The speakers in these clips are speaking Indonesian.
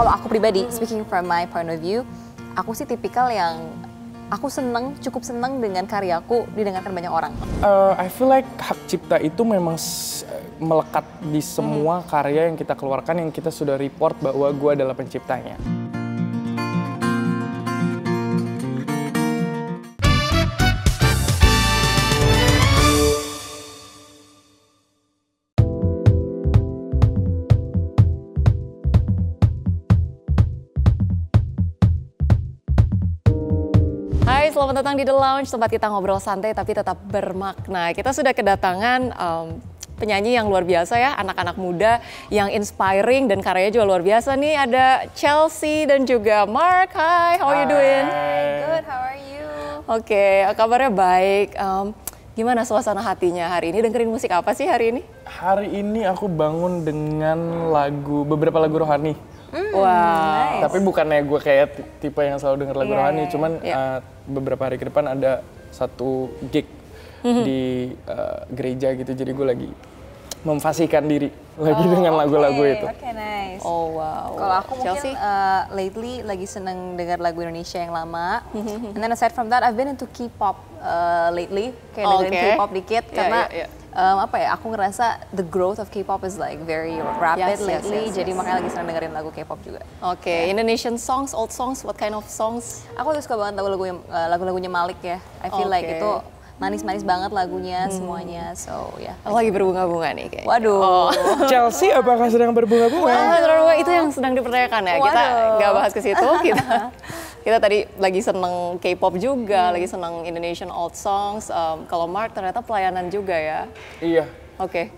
Kalau aku pribadi, speaking from my point of view, aku sih tipikal yang aku cukup seneng dengan karyaku didengarkan banyak orang. I feel like hak cipta itu memang melekat di semua karya yang kita keluarkan, yang kita sudah report bahwa gue adalah penciptanya. Hai, selamat datang di The Lounge, tempat kita ngobrol santai tapi tetap bermakna. Kita sudah kedatangan penyanyi yang luar biasa ya, anak-anak muda yang inspiring dan karyanya juga luar biasa nih. Ada Chelsea dan juga Mark. Hi, how are you doing? Good, how are you? Oke, kabarnya baik. Gimana suasana hatinya hari ini? Dengerin musik apa sih hari ini? Hari ini aku bangun dengan beberapa lagu rohani. Wow. Nice. Tapi bukannya gue kayak tipe yang selalu denger lagu rohani, cuman beberapa hari ke depan ada satu gig di gereja gitu, jadi gue lagi memfasihkan diri lagi dengan lagu-lagu itu. Oke, nice. Oh wow. Kalau aku Chelsea? mungkin lately lagi seneng dengar lagu Indonesia yang lama. And then aside from that, I've been into K-pop lately, kayak dengerin K-pop dikit karena apa ya, aku ngerasa the growth of K-pop is like very rapid lately, jadi makanya lagi seneng dengerin lagu K-pop juga. Oke, Indonesian songs, old songs, what kind of songs? Aku tuh suka banget lagu-lagunya Malik ya. I feel like itu manis-manis banget lagunya semuanya, so ya. Aku lagi berbunga-bunga nih kayaknya. Waduh. Chelsea apakah sedang berbunga-bunga? Itu yang sedang dipertanyakan ya. Kita nggak bahas ke situ. Kita tadi lagi seneng K-pop juga, lagi seneng Indonesian old songs. Kalau Mark ternyata pelayanan juga ya. Iya. Oke.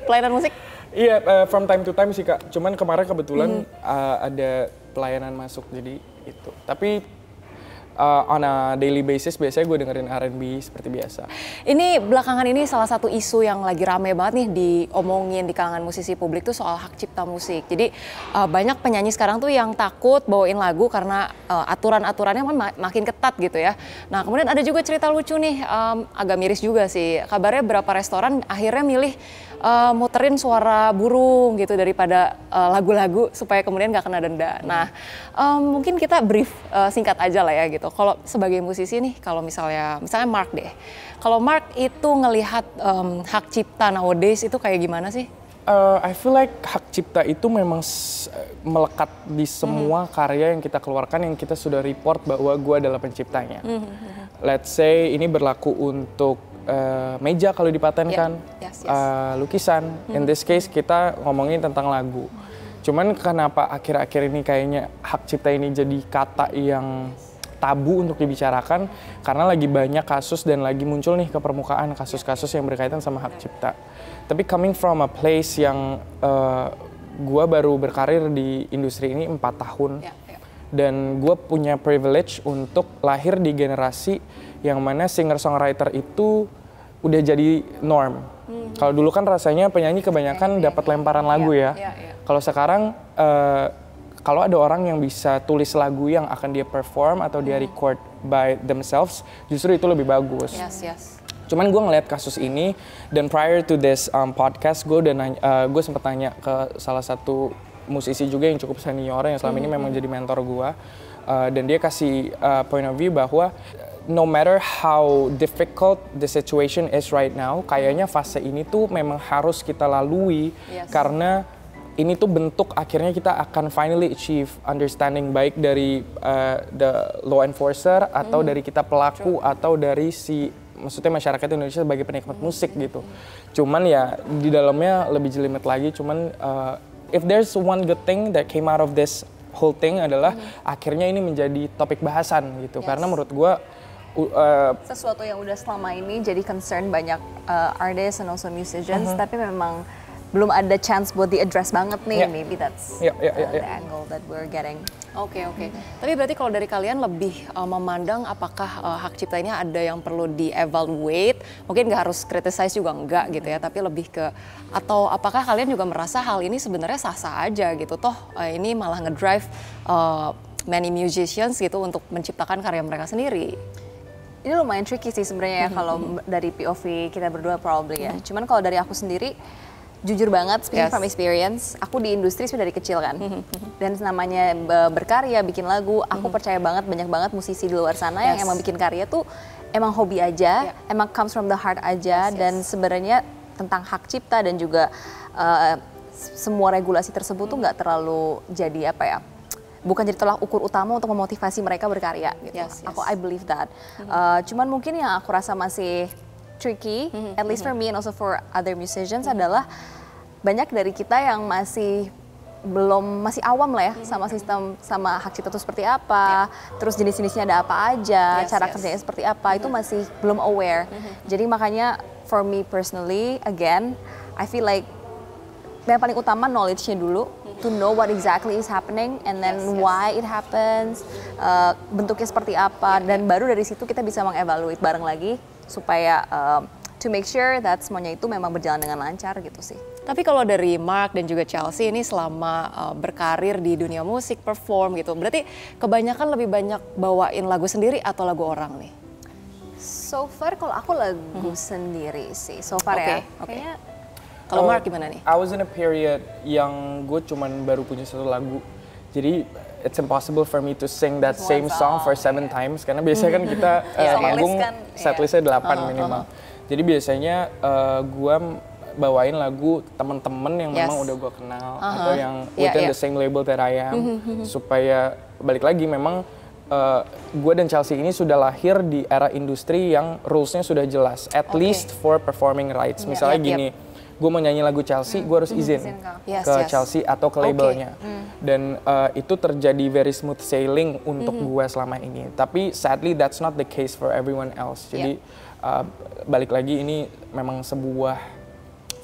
Pelayanan musik? Iya, from time to time sih Kak. Cuman kemarin kebetulan ada pelayanan masuk, jadi itu. Tapi on a daily basis biasanya gue dengerin R&B seperti biasa. Ini belakangan ini salah satu isu yang lagi rame banget nih diomongin di kalangan musisi publik tuh soal hak cipta musik. Jadi banyak penyanyi sekarang tuh yang takut bawain lagu karena aturan-aturannya makin ketat gitu ya. Nah kemudian ada juga cerita lucu nih, agak miris juga sih. Kabarnya beberapa restoran akhirnya milih muterin suara burung gitu daripada lagu-lagu supaya kemudian gak kena denda. Nah mungkin kita brief singkat aja lah ya gitu. Kalau sebagai musisi nih, kalau misalnya Mark deh. Kalau Mark itu ngelihat hak cipta nowadays itu kayak gimana sih? I feel like hak cipta itu memang melekat di semua karya yang kita keluarkan, yang kita sudah report bahwa gue adalah penciptanya. Let's say ini berlaku untuk meja kalau dipatenkan, lukisan. In this case kita ngomongin tentang lagu. Cuman kenapa akhir-akhir ini kayaknya hak cipta ini jadi kata yang tabu untuk dibicarakan, karena lagi banyak kasus dan lagi muncul nih ke permukaan kasus-kasus yang berkaitan sama hak cipta. Tapi coming from a place yang gue baru berkarir di industri ini 4 tahun, dan gue punya privilege untuk lahir di generasi yang mana singer-songwriter itu udah jadi norm. Kalau dulu kan rasanya penyanyi kebanyakan dapat lemparan lagu ya. Kalau sekarang kalau ada orang yang bisa tulis lagu yang akan dia perform atau dia record by themselves, justru itu lebih bagus. Cuman gue ngeliat kasus ini, dan prior to this podcast, gue sempat tanya ke salah satu musisi juga yang cukup senior yang selama ini memang jadi mentor gue, dan dia kasih point of view bahwa no matter how difficult the situation is right now, kayaknya fase ini tuh memang harus kita lalui karena ini tuh bentuk akhirnya kita akan finally achieve understanding baik dari the law enforcer atau dari kita pelaku atau dari maksudnya masyarakat Indonesia sebagai penikmat musik gitu. Cuman ya di dalamnya lebih jelimet lagi. Cuman if there's one good thing that came out of this whole thing adalah akhirnya ini menjadi topik bahasan gitu. Karena menurut gua sesuatu yang udah selama ini jadi concern banyak artists and also musicians, tapi memang belum ada chance buat di-address banget nih, maybe that's the angle that we're getting. Oke. Tapi berarti kalau dari kalian lebih memandang apakah hak cipta ini ada yang perlu di-evaluate, mungkin nggak harus criticize juga enggak gitu ya, tapi lebih ke, atau apakah kalian juga merasa hal ini sebenarnya sah-sah aja gitu, toh ini malah ngedrive many musicians gitu untuk menciptakan karya mereka sendiri. Ini lumayan tricky sih sebenarnya ya kalau dari POV kita berdua probably ya. Cuman kalau dari aku sendiri, jujur banget, speaking from experience, aku di industri sudah dari kecil kan. Dan namanya berkarya, bikin lagu, aku percaya banget banyak banget musisi di luar sana yang emang bikin karya tuh emang hobi aja, emang comes from the heart aja, dan sebenarnya tentang hak cipta dan juga semua regulasi tersebut tuh nggak terlalu jadi apa ya, bukan jadi tolak ukur utama untuk memotivasi mereka berkarya gitu. Aku I believe that. Cuman mungkin yang aku rasa masih tricky, at least for me and also for other musicians adalah banyak dari kita yang masih awam lah ya sama sistem, sama hak cipta itu seperti apa, terus jenis-jenisnya ada apa aja, cara kerjanya seperti apa, itu masih belum aware. Jadi makanya for me personally, again, I feel like yang paling utama knowledge-nya dulu, to know what exactly is happening and then why it happens, bentuknya seperti apa, dan baru dari situ kita bisa mengevaluate bareng lagi supaya to make sure that semuanya itu memang berjalan dengan lancar gitu sih. Tapi kalau dari Mark dan juga Chelsea ini selama berkarir di dunia musik, perform gitu, berarti kebanyakan lebih banyak bawain lagu sendiri atau lagu orang nih? So far kalau aku lagu sendiri sih, so far ya. Kayaknya kalau Mark gimana nih? I was in a period yang gue cuman baru punya satu lagu, jadi it's impossible for me to sing that same song for 7 times karena biasanya kan kita manggung setlistnya 8 minimal. Jadi biasanya gue bawain lagu temen-temen yang memang udah gue kenal atau yang within the same label that I am, supaya balik lagi memang gue dan Chelsea ini sudah lahir di era industri yang rules-nya sudah jelas, at least for performing rights. Misalnya gini, gue mau nyanyi lagu Chelsea, gue harus izin ke Chelsea atau ke labelnya. Dan itu terjadi very smooth sailing untuk gue selama ini. Tapi sadly that's not the case for everyone else. Jadi balik lagi ini memang sebuah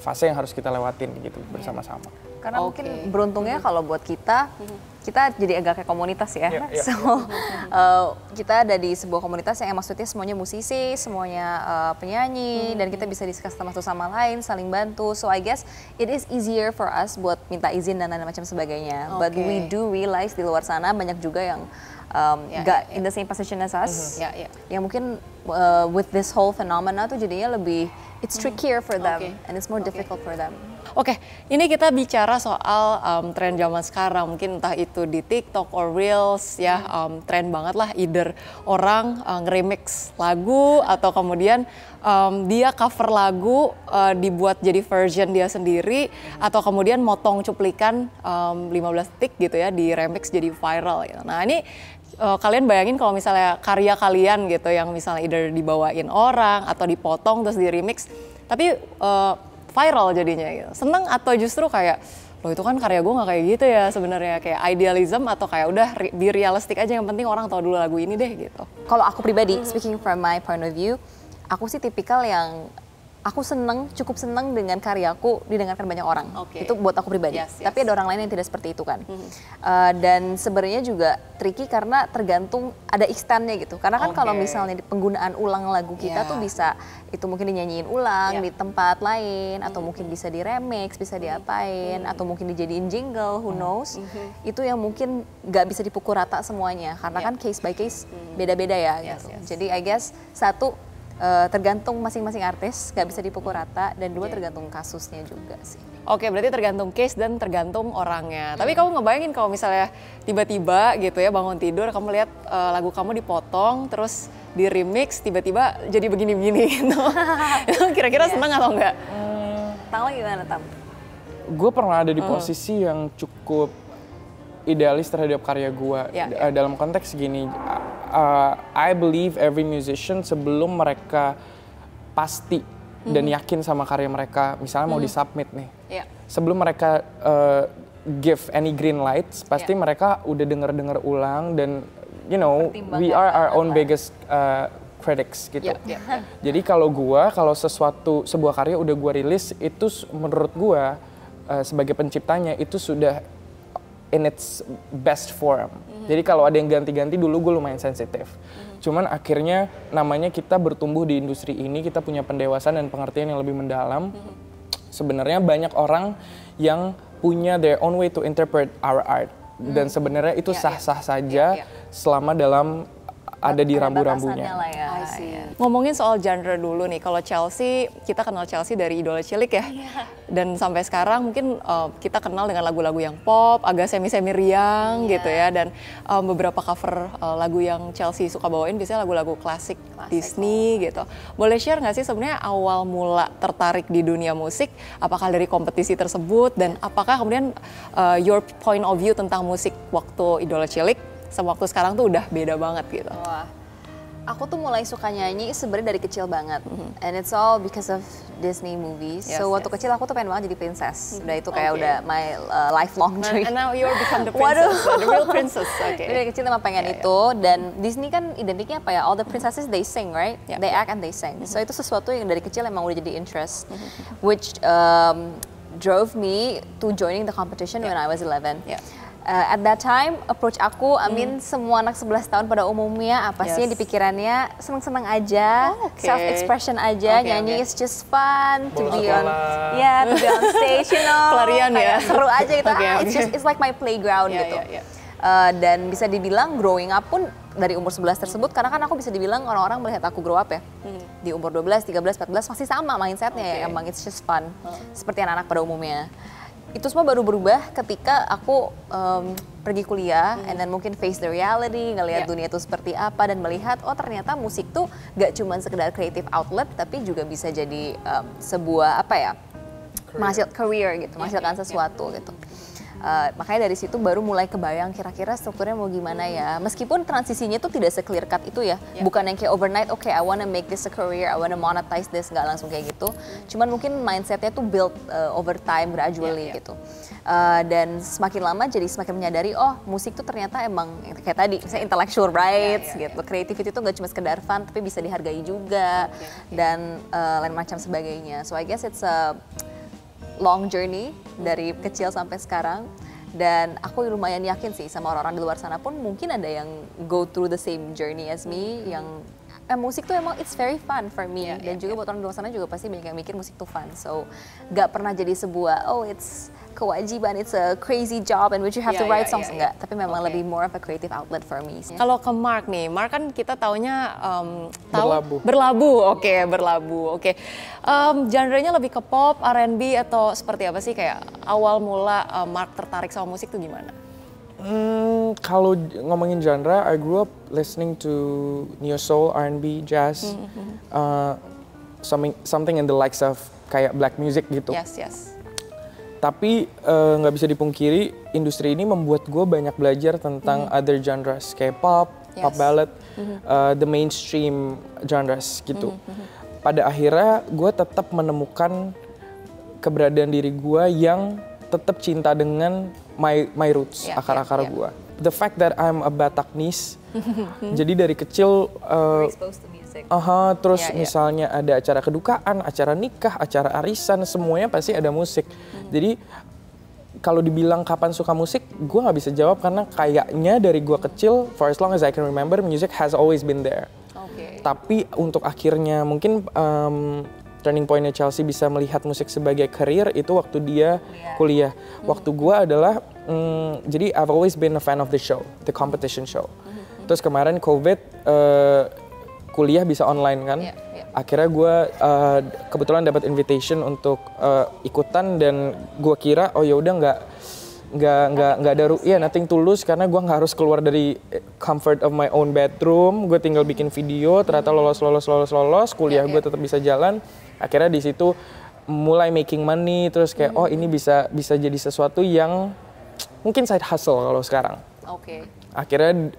fase yang harus kita lewatin gitu bersama-sama. Karena mungkin beruntungnya kalau buat kita jadi agak kayak komunitas ya. So kita ada di sebuah komunitas yang maksudnya semuanya musisi, semuanya penyanyi, dan kita bisa discuss satu sama lain, saling bantu. So I guess it is easier for us buat minta izin dan lain macam sebagainya. But we do realize di luar sana banyak juga yang gak in the same position as us. Yang mungkin with this whole phenomena tuh jadinya lebih it's trickier for them and it's more difficult for them. Oke, ini kita bicara soal tren zaman sekarang, mungkin entah itu di TikTok or Reels ya, tren banget lah, either orang nge-remix lagu atau kemudian dia cover lagu dibuat jadi version dia sendiri, atau kemudian motong cuplikan 15 detik gitu ya, di remix jadi viral gitu. Nah ini kalian bayangin kalau misalnya karya kalian gitu yang misalnya either dibawain orang atau dipotong terus di remix, tapi viral jadinya gitu. Seneng atau justru kayak, loh itu kan karya gue gak kayak gitu ya sebenarnya, kayak idealism atau kayak udah be realistic aja, yang penting orang tahu dulu lagu ini deh gitu. Kalau aku pribadi, speaking from my point of view, aku sih tipikal yang aku cukup seneng dengan karyaku didengarkan banyak orang. Itu buat aku pribadi. Tapi ada orang lain yang tidak seperti itu kan. Dan sebenarnya juga tricky karena tergantung ada extendnya gitu. Karena kan kalau misalnya penggunaan ulang lagu kita tuh bisa, itu mungkin dinyanyiin ulang di tempat lain, atau mungkin bisa di remix, bisa diapain, atau mungkin dijadiin jingle, who knows. Itu yang mungkin gak bisa dipukul rata semuanya. Karena kan case by case beda-beda ya gitu. Jadi I guess satu, tergantung masing-masing artis, gak bisa dipukul rata, dan dua tergantung kasusnya juga sih. Oke, berarti tergantung case dan tergantung orangnya. Tapi kamu ngebayangin kalau misalnya tiba-tiba gitu ya bangun tidur, kamu lihat lagu kamu dipotong, terus di remix, tiba-tiba jadi begini-begini gitu. Itu kira-kira seneng atau enggak? Tama gimana, Tam? Gue pernah ada di posisi yang cukup idealis terhadap karya gue. Dalam konteks gini, I believe every musician sebelum mereka pasti dan yakin sama karya mereka, misalnya mau disubmit nih, sebelum mereka give any green lights, pasti mereka udah denger ulang, dan you know, we are our own biggest critics gitu. Jadi kalau sebuah karya udah gue rilis, itu menurut gue sebagai penciptanya itu sudah in its best form. Jadi kalau ada yang ganti-ganti, dulu gue lumayan sensitif. Cuman akhirnya namanya kita bertumbuh di industri ini, kita punya pendewasaan dan pengertian yang lebih mendalam. Sebenarnya banyak orang yang punya their own way to interpret our art. Dan sebenarnya itu sah-sah saja selama dalam ada di rambu-rambunya. Ya. Ngomongin soal genre dulu nih, kalau Chelsea, kita kenal Chelsea dari Idola Cilik ya. Dan sampai sekarang mungkin kita kenal dengan lagu-lagu yang pop, agak semi-semi riang gitu ya. Dan beberapa cover lagu yang Chelsea suka bawain biasanya lagu-lagu klasik Disney gitu. Boleh share nggak sih sebenarnya awal mula tertarik di dunia musik? Apakah dari kompetisi tersebut dan apakah kemudian your point of view tentang musik waktu Idola Cilik sama waktu sekarang tuh udah beda banget gitu? Wah. Aku tuh mulai suka nyanyi sebenarnya dari kecil banget, and it's all because of Disney movies. So waktu kecil aku tuh pengen banget jadi princess. Udah itu kayak udah my lifelong dream. And now you're become the princess, the real princess. Dari kecil emang pengen itu, dan Disney kan identiknya apa ya? All the princesses they sing, right? They act and they sing. So itu sesuatu yang dari kecil emang udah jadi interest, which drove me to joining the competition when I was 11. At that time, approach aku, semua anak 11 tahun pada umumnya apa sih yang di pikirannya, seneng-seneng aja, self-expression aja, nyanyi is just fun, to be on stage, you know, pelarian ya, seru aja gitu, it's like my playground gitu. Dan bisa dibilang growing up pun dari umur 11 tersebut, karena kan aku bisa dibilang orang-orang melihat aku grow up ya, di umur 12, 13, 14 masih sama mindsetnya ya, emang it's just fun, seperti anak-anak pada umumnya. Itu semua baru berubah ketika aku pergi kuliah, and then mungkin face the reality, ngelihat dunia itu seperti apa, dan melihat oh ternyata musik tuh gak cuma sekedar creative outlet, tapi juga bisa jadi sebuah apa ya, career gitu, menghasilkan sesuatu gitu. Makanya dari situ baru mulai kebayang kira-kira strukturnya mau gimana ya. Meskipun transisinya tuh tidak se-clear cut itu ya. Bukan yang kayak overnight, okay, I wanna make this a career, I wanna monetize this, nggak langsung kayak gitu. Cuman mungkin mindsetnya tuh build over time, gradually gitu. Dan semakin lama jadi semakin menyadari, oh musik tuh ternyata emang kayak tadi, misalnya intellectual rights gitu. Creativity tuh nggak cuma sekedar fun, tapi bisa dihargai juga. Dan lain macam sebagainya. So I guess it's a long journey dari kecil sampai sekarang, dan aku lumayan yakin sih sama orang-orang di luar sana pun mungkin ada yang go through the same journey as me, yang musik tuh emang it's very fun for me, dan juga buat orang di luar sana juga pasti banyak yang mikir musik tuh fun, so gak pernah jadi sebuah oh it's kewajiban, it's a crazy job in which you have to write songs, enggak, tapi memang lebih more of a creative outlet for me. Kalau ke Mark nih, Mark kan kita taunya berlabuh. Berlabuh. Genre-nya lebih ke pop, R&B atau seperti apa sih, kayak awal mula Mark tertarik sama musik tuh gimana? Kalau ngomongin genre, I grew up listening to neo soul, R&B, jazz, something in the likes of kayak black music gitu. Yes. Tapi nggak bisa dipungkiri, industri ini membuat gue banyak belajar tentang other genres, kayak pop, pop ballad, the mainstream genres gitu. Pada akhirnya gue tetap menemukan keberadaan diri gue yang tetap cinta dengan my roots, akar-akar gue. The fact that I'm a Bataknis, jadi dari kecil terus misalnya ada acara kedukaan, acara nikah, acara arisan, semuanya pasti ada musik. Jadi kalau dibilang kapan suka musik, gue nggak bisa jawab karena kayaknya dari gue kecil, for as long as I can remember, music has always been there. Tapi untuk akhirnya mungkin turning point-nya Chelsea bisa melihat musik sebagai career itu waktu dia kuliah. Waktu gue adalah, jadi I've always been a fan of the show, the competition show. Terus kemarin COVID, kuliah bisa online kan. Akhirnya gue kebetulan dapat invitation untuk ikutan, dan gue kira oh ya udah nggak ada nothing to lose, karena gue nggak harus keluar dari comfort of my own bedroom. Gue tinggal bikin video, ternyata lolos, kuliah gue tetap bisa jalan. Akhirnya di situ mulai making money, terus kayak oh ini bisa jadi sesuatu yang mungkin side hustle kalau sekarang. Akhirnya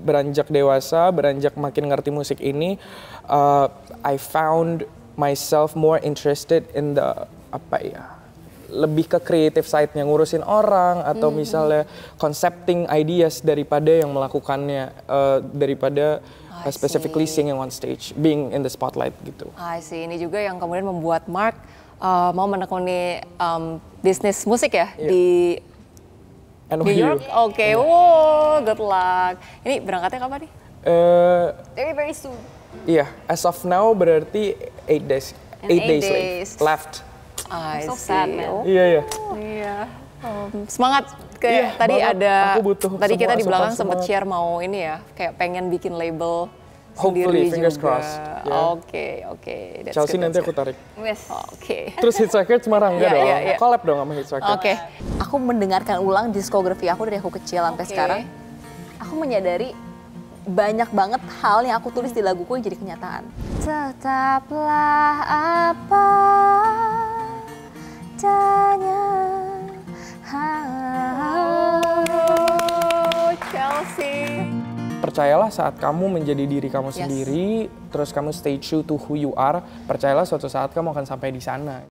beranjak dewasa, beranjak makin ngerti musik ini, I found myself more interested in the lebih ke creative side-nya, ngurusin orang atau misalnya concepting ideas daripada yang melakukannya, daripada specifically singing on stage, being in the spotlight gitu. I see. Ini juga yang kemudian membuat Mark mau menekuni bisnis musik ya di New York. Wow, good luck. Ini berangkatnya kapan nih? Very soon. Iya, as of now berarti 8 days. 8 days left. I so sad, man. Iya. Semangat kayak tadi banget. ada, tadi kita di belakang semua. sempat share mau ini ya, kayak pengen bikin label Hopefully, sendiri fingers juga. crossed. Yeah. Oke. That's Chelsea good, nanti that's aku tarik. Yes. Oke. Terus Hits Records marah enggak Iya, dong? iya, iya. Collab dong sama Hits Records. Oke. Aku mendengarkan ulang diskografi aku dari aku kecil sampai Oke. sekarang. Aku menyadari banyak banget hal yang aku tulis di laguku yang jadi kenyataan. Tetaplah apa adanya. Chelsea. Percayalah saat kamu menjadi diri kamu sendiri, terus kamu stay true to who you are, percayalah suatu saat kamu akan sampai di sana.